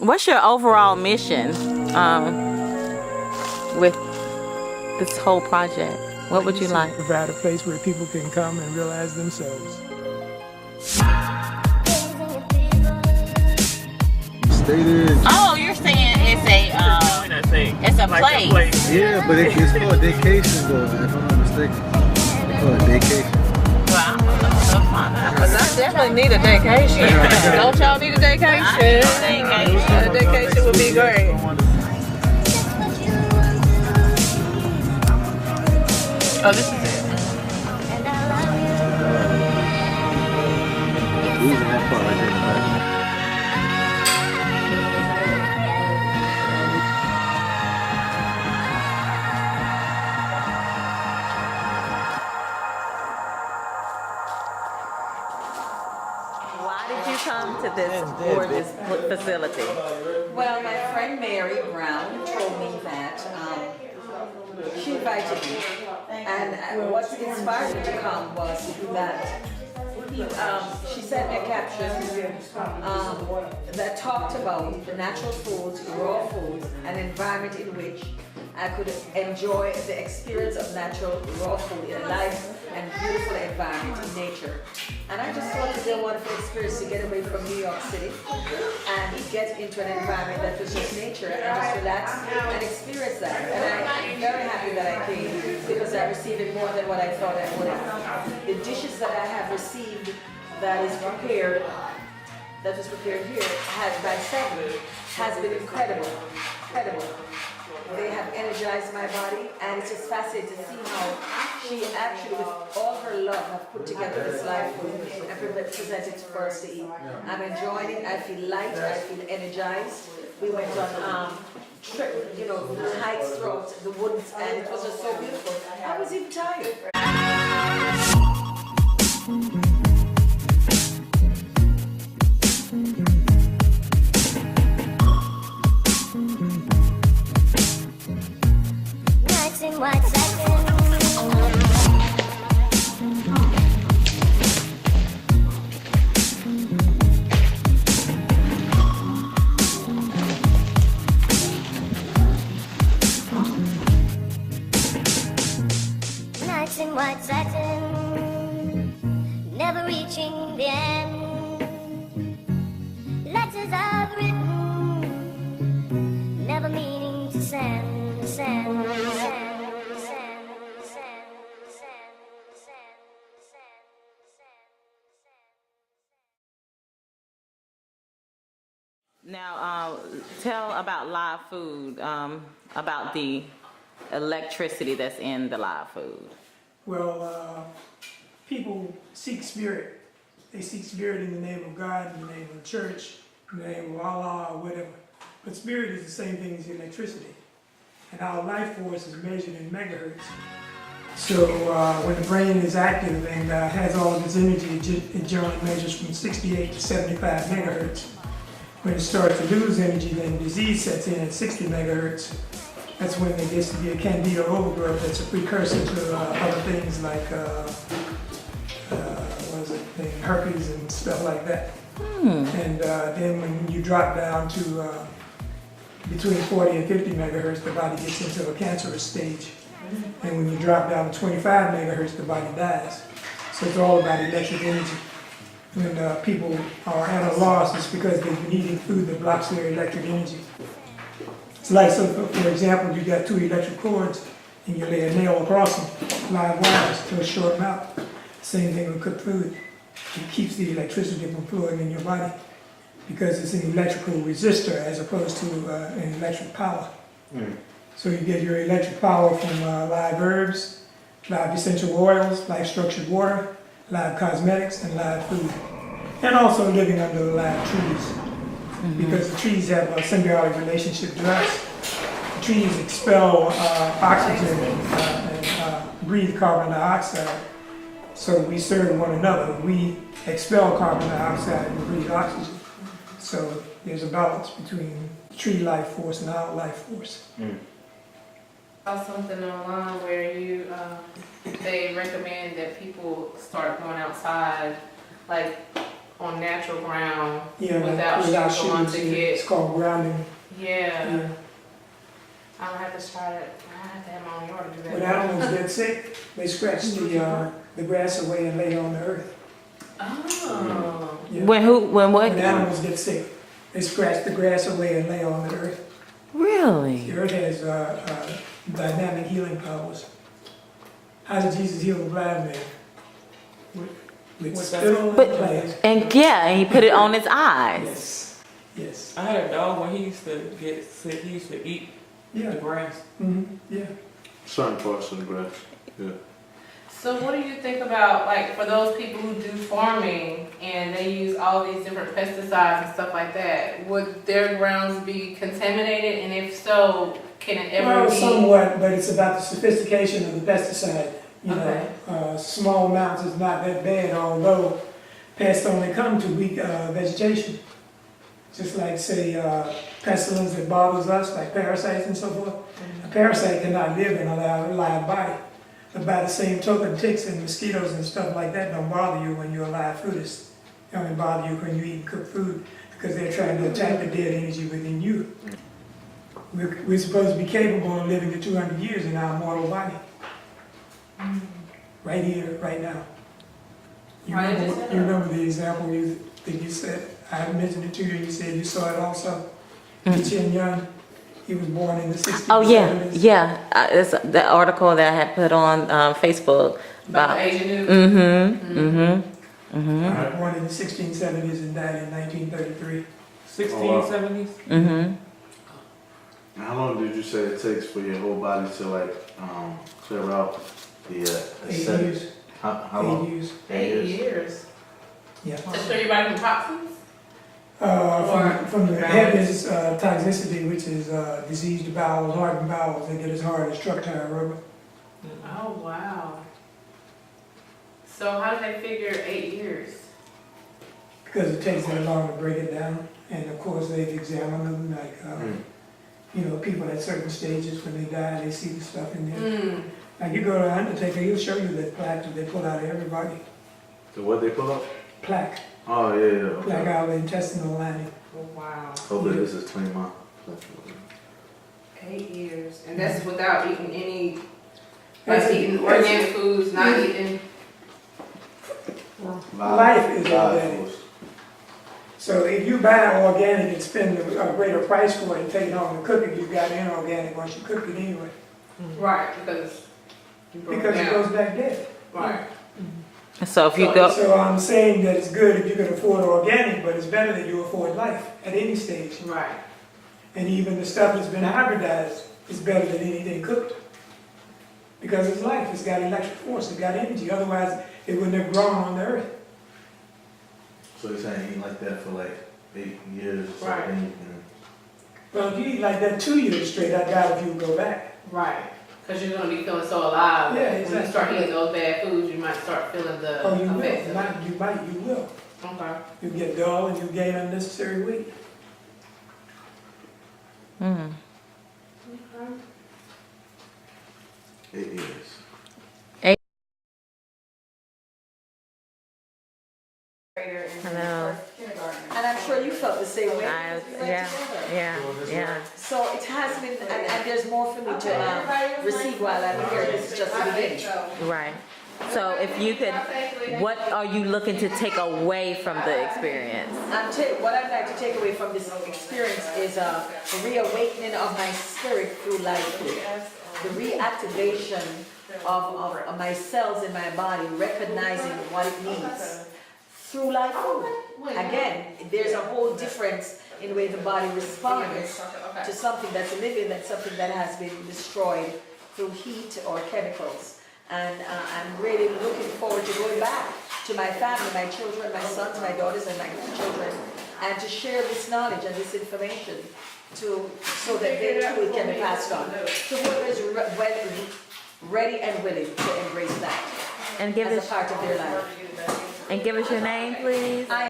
What's your overall mission with this whole project? What would you like? Provide a place where people can come and realize themselves. Oh, you're saying it's a place. Yeah, but it's called vacation though, if I'm not mistaken. They call it vacation. Well, I definitely need a vacation. Don't y'all need a vacation? A vacation would be great. Oh, this is it. Losing that part right there in the back. Why did you come to this facility? Well, my friend Mary Brown told me that she invited me, and what inspired me to come was that she sent me a caption that talked about the natural foods, raw foods, an environment in which I could enjoy the experience of natural raw food in a nice and beautiful environment in nature. And I just thought it would be a wonderful experience to get away from New York City and get into an environment that was just nature and just relax and experience that. And I'm very happy that I came because I received it more than what I thought I would have. The dishes that I have received that was prepared here by Seven has been incredible. They have energized my body, and it's just fascinating to see how she actually, with all her love, have put together this life food and presented it for us to eat. I'm enjoying it. I feel light. I feel energized. We went on hikes throughout the woods, and it was just so beautiful. I was even tired. Nights in white satin, never reaching the end. Letters I've written, never meaning to send, send, send, send, send, send, send, send. Now, tell about live food, about the electricity that's in the live food. Well, people seek spirit. They seek spirit in the name of God, in the name of the church, in the name of Allah, or whatever. But spirit is the same thing as electricity. And our life force is measured in megahertz. So when the brain is active and has all of its energy, it generally measures from 68 to 75 megahertz. When it starts to lose energy, then disease sets in at 60 megahertz. That's when there gets to be a candida overgrowth that's a precursor to other things like herpes and stuff like that. And then when you drop down to between 40 and 50 megahertz, the body gets into a cancerous stage. And when you drop down to 25 megahertz, the body dies. So it's all about electric energy. When people are at a loss, it's because they've been eating food that blocks their electric energy. It's like, so for example, you got two electric cords and you lay a nail across them, live wires to a short amount. Same thing with cooked food. It keeps the electricity from flowing in your body because it's an electrical resistor as opposed to an electric power. So you get your electric power from live herbs, live essential oils, live structured water, live cosmetics, and live food. And also living under the live trees. Because the trees have a symbiotic relationship to us. The trees expel oxygen and breathe carbon dioxide. So we serve one another. We expel carbon dioxide and breathe oxygen. So there's a balance between tree life force and our life force. Saw something online where they recommend that people start going outside like on natural ground Yeah, without going to it's get. called grounding. Yeah, Yeah. I'll have to try that. I have to have my own yard to do When that. animals get sick, they scratch the grass away and lay on the earth. Oh. Yeah. When When what? animals get sick, they scratch the grass away and lay on the earth. Really? The earth has dynamic healing powers. How did Jesus heal the blind man? With spittle and But clay. and he put it on his eyes. Yes, yes, I had a dog when he used to get sick. He used to eat the yeah, grass. yeah. Certain parts of the grass. Yeah. So what do you think about, like, for those people who do farming and they use all these different pesticides and stuff like that, would their grounds be contaminated? And if so, can it ever Well, be? somewhat, but it's about the sophistication of the pesticide. You Okay. know, small amounts is not that bad, although pests only come to weak vegetation. Just like, say, pestilence that bothers us, like parasites and so forth. A parasite cannot live in a live body. But by the same token, ticks and mosquitoes and stuff like that don't bother you when you're a live foodist. They only bother you when you eat cooked food because they're trying to attack the dead energy within you. We're supposed to be capable of living to 200 years in our mortal body. Right here, right now. You Right, remember, just- you remember the example that you said, I mentioned it to you, and you said you saw it also? Chen Yun, he was born in the 60s. Oh yeah, 70s. yeah. It's the article that I had put on Facebook About about. the Asian news? Born in the 1670s and died in 1933. 1670s. How long did you say it takes for your whole body to clear out the 8 acidic? years. How 8 long? years. 8 years. Yeah. To clear your body from toxins? From the heaviest toxicity, which is diseased bowels, hardened bowels, they get as hard as truck tire rubber. Oh, wow. So how do they figure 8 years? Because it takes that long to break it down. And of course, they've examined them, like, you know, people at certain stages when they die, they see the stuff in there. Like you go to an undertaker, he'll show you that plaque that they pull out of everybody. So what they pull up? Plaque. Oh yeah. Plaque Okay. out of the intestinal lining. Oh, wow. Hopefully this is clean my. 8 years. And that's without eating any, That's- like eating organic foods, not eating. Life is organic. So if you buy organic and spend a greater price for it and take it home and cook it, you got inorganic once you cook it anyway. Right, because you broke Because it down. goes back dead. Right. So if you go, So I'm saying that it's good if you can afford organic, but it's better that you afford life at any stage. Right. And even the stuff that's been hybridized is better than anything cooked. Because it's life, it's got electric force, it's got energy, otherwise it wouldn't have grown on the earth. So you're saying eat like that for like 8 years or Right. something? Well, if you eat like that 2 years straight, I doubt if you would go back. Right. Because you're going to be feeling so alive. Yeah, When you exactly. start eating those bad foods, you might start feeling the Oh, you will, effects of it. you will. Okay. You get dull and you gain unnecessary weight. mm, 8 years. hello. And I'm sure you felt the same way. I, because we went yeah, together. yeah. So it has been, and there's more for me to receive while I'm here. This is just the beginning. Right. So if you could, what are you looking to take away from the experience? What I'd like to take away from this experience is a reawakening of my spirit through life. The reactivation of my cells in my body, recognizing what it needs through life food. Again, there's a whole difference in the way the body responds to something that's living than something that has been destroyed through heat or chemicals. And I'm really looking forward to going back to my family, my children, my sons, my daughters, and my grandchildren, and to share this knowledge and this information so that they too can be passed on. So whoever is ready and willing to embrace that And give as a us part of their life. your name, please.